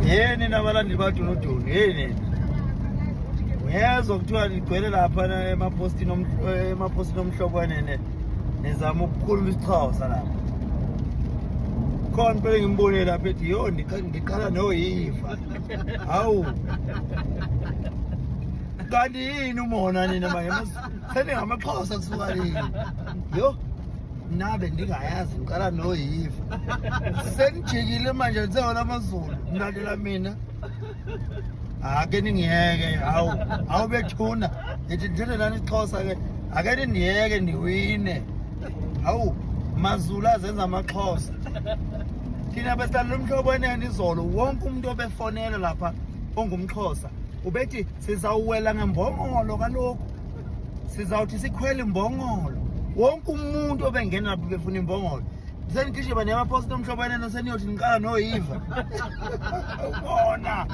yeni nabalandi badunudunu yeni uyezwa kuthiwa ligcwele lapha emapostini omhlobo wanene nizama ukukhuluma isiXhosa lapha khona phela ngimbone lapha ethi yo ngiqala noyiva hawu kanti yini umona nina manje seningamaXhosa kusuka lini yo nabe ndingayazi ngiqala noyiva sengijikile manje ngisewona amaZulu mlandela mina ake ningiyeke hawu bethuna ngithi ndithethe nani isiXhosa ke ake niyeke niwine hawu maZulu azenza amaXhosa thina besihlala lomhlobo wenene izolo wonke umuntu obefonela lapha ongumXhosa ubethi sizawuwela ngembongolo kaloku sizawuthi sikhwele imbongolo wonke umuntu obengena lapha befuna imbongolo senigijima nemaposti omhlobo wenene seniyothi niqala noyiva ubona